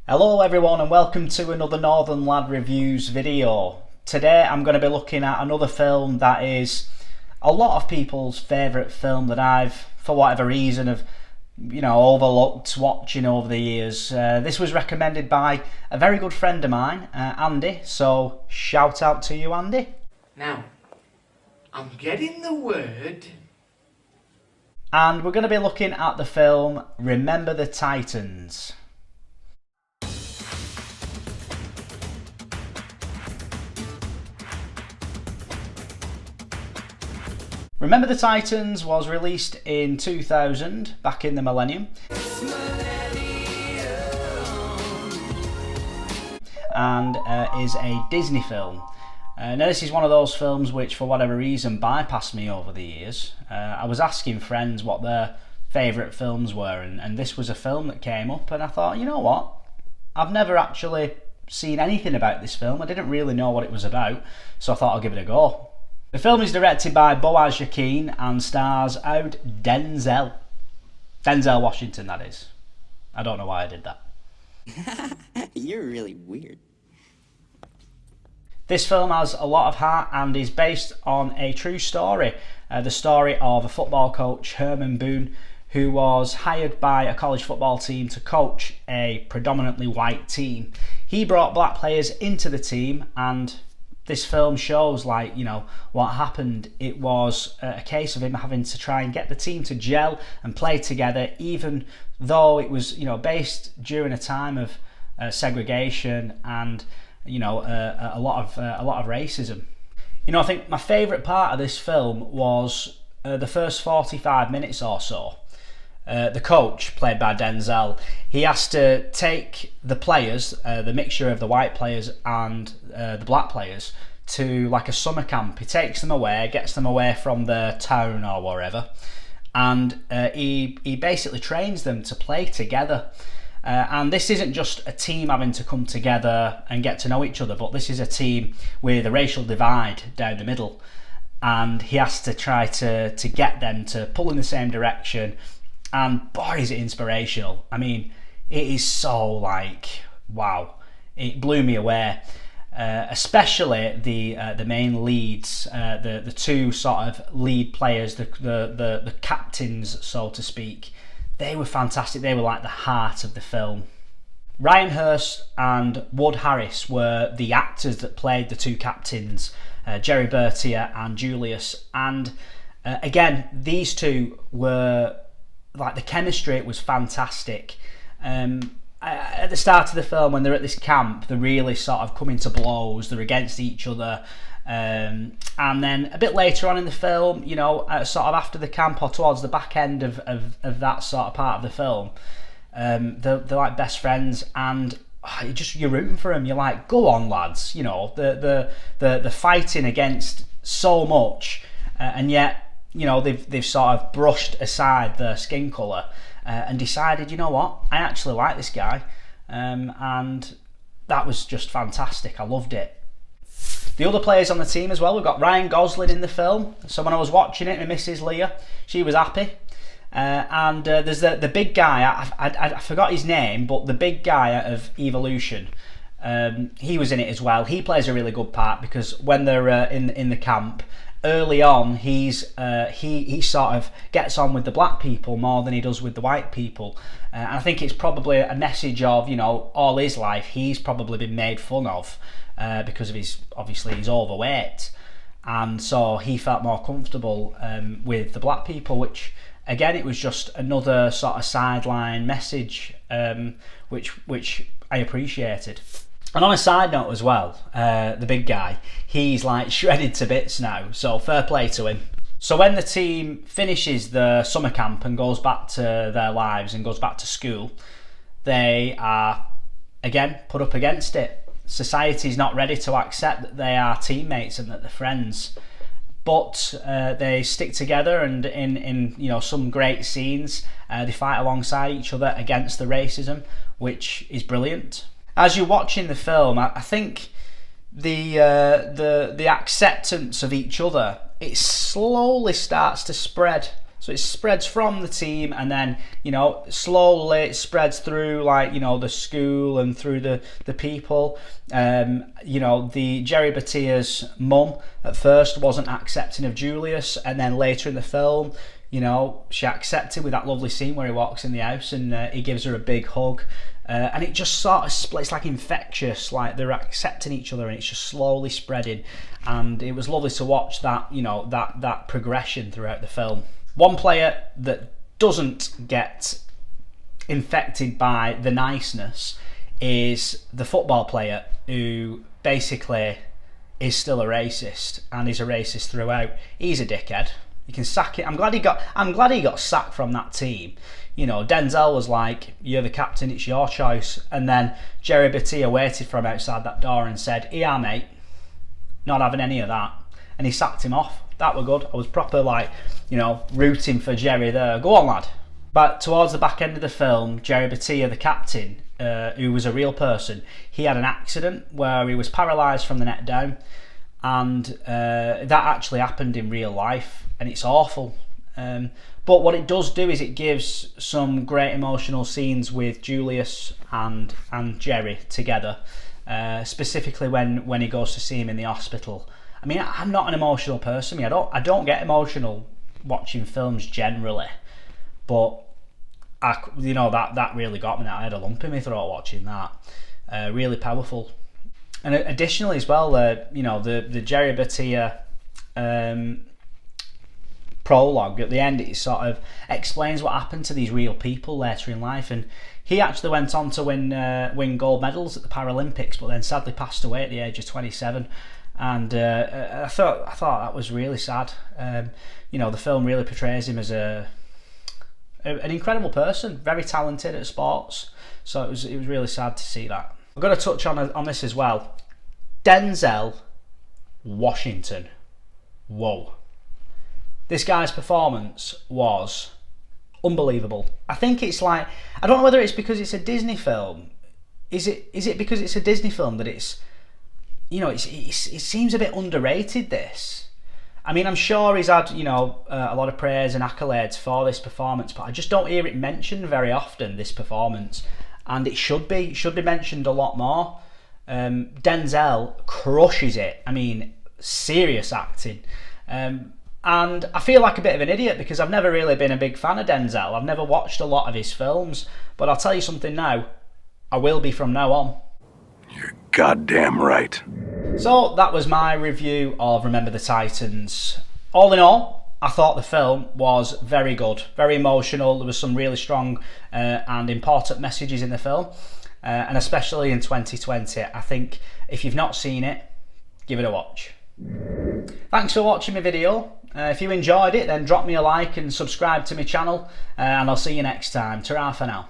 Hello everyone and welcome to another Northern Lad Reviews video. Today I'm going to be looking at another film that is a lot of people's favourite film that I've, for whatever reason, have overlooked watching over the years. This was recommended by a very good friend of mine, Andy, so shout out to you, Andy. Now, I'm getting the word. And we're going to be looking at the film Remember the Titans. Remember the Titans was released in 2000, back in the millennium, and is a Disney film. Now this is one of those films which for whatever reason bypassed me over the years. I was asking friends what their favourite films were, and this was a film that came up, and I thought, you know what, I've never actually seen anything about this film. I didn't really know what it was about, so I thought I'll give it a go. The film is directed by Boaz Yakin and stars out Denzel Washington, that is. I don't know why I did that. You're really weird. This film has a lot of heart and is based on a true story. The story of a football coach, Herman Boone, who was hired by a college football team to coach a predominantly white team. He brought black players into the team, and this film shows what happened. It was a case of him having to try and get the team to gel and play together, even though it was based during a time of segregation and a lot of racism. I think my favourite part of this film was the first 45 minutes or so. The coach, played by Denzel, he has to take the players, the mixture of the white players and the black players, to like a summer camp. He takes them away, gets them away from their town or wherever, and he basically trains them to play together. And this isn't just a team having to come together and get to know each other, but this is a team with a racial divide down the middle, and he has to try to get them to pull in the same direction. And boy, is it inspirational. I mean, it is so wow. It blew me away. Especially the main leads, the two sort of lead players, the captains, so to speak. They were fantastic. They were like the heart of the film. Ryan Hurst and Wood Harris were the actors that played the two captains, Jerry Bertier and Julius. And again, these two were the chemistry was fantastic. At the start of the film, when they're at this camp, they're really sort of coming to blows. They're against each other. And then a bit later on in the film, sort of after the camp or towards the back end of that sort of part of the film, they're like best friends, and you're rooting for them. You're like, go on, lads. They're fighting against so much, and yet they've sort of brushed aside their skin colour and decided, you know what, I actually like this guy, and that was just fantastic. I loved it. The other players on the team as well, we've got Ryan Gosling in the film. So when I was watching it, my missus Leah, she was happy. And there's the big guy, I forgot his name, but the big guy out of Evolution, he was in it as well. He plays a really good part because when they're in the camp, early on, he sort of gets on with the black people more than he does with the white people. And I think it's probably a message of, all his life, he's probably been made fun of. Because of he's overweight, and so he felt more comfortable with the black people, which again, it was just another sort of sideline message, which I appreciated. And on a side note as well, the big guy, he's like shredded to bits now, so fair play to him. So when the team finishes the summer camp and goes back to their lives and goes back to school, they are again put up against it. Society's not ready to accept that they are teammates and that they're friends, but they stick together, and in some great scenes they fight alongside each other against the racism, which is brilliant. As you're watching the film, I think the acceptance of each other, it slowly starts to spread. So it spreads from the team, and then, you know, slowly it spreads through, like, you know, the school and through the people. You know, the Jerry Batia's mum at first wasn't accepting of Julius, and then later in the film, you know, she accepted with that lovely scene where he walks in the house and he gives her a big hug. And it just sort of splits, like infectious, like they're accepting each other, and it's just slowly spreading. And it was lovely to watch that, you know, that progression throughout the film. One player that doesn't get infected by the niceness is the football player, who basically is still a racist, and is a racist throughout. He's a dickhead. You can sack it. I'm glad he got sacked from that team. You know, Denzel was like, "You're the captain, it's your choice." And then Jerry Batia waited for him outside that door and said, "Yeah, mate, not having any of that." And he sacked him off. That were good. I was proper, like, you know, rooting for Jerry there. Go on, lad. But towards the back end of the film, Jerry Batia, the captain, who was a real person, he had an accident where he was paralysed from the neck down. And that actually happened in real life, and it's awful. But what it does do is it gives some great emotional scenes with Julius and Jerry together, specifically when he goes to see him in the hospital. I mean, I'm not an emotional person. I don't get emotional watching films generally, but you know, that really got me. I had a lump in my throat watching that. Really powerful. And additionally as well, you know, the Jerry Batia prologue at the end, it sort of explains what happened to these real people later in life, and he actually went on to win gold medals at the Paralympics, but then sadly passed away at the age of 27. And I thought that was really sad. You know, the film really portrays him as an incredible person, very talented at sports. So it was really sad to see that. I've got to touch on this as well. Denzel Washington. Whoa. This guy's performance was unbelievable. I think it's like, I don't know whether it's because it's a Disney film. Is it because it's a Disney film that it's, you know, it seems a bit underrated, this. I mean, I'm sure he's had, you know, a lot of praise and accolades for this performance, but I just don't hear it mentioned very often, this performance. And it should be mentioned a lot more. Denzel crushes it. I mean, serious acting. And I feel like a bit of an idiot because I've never really been a big fan of Denzel. I've never watched a lot of his films, but I'll tell you something now, I will be from now on. You're goddamn right. So that was my review of Remember the Titans. All in all, I thought the film was very good, very emotional. There was some really strong and important messages in the film, and especially in 2020. I think if you've not seen it, give it a watch. Thanks for watching my video. If you enjoyed it, then drop me a like and subscribe to my channel, and I'll see you next time. Ta-ra for now.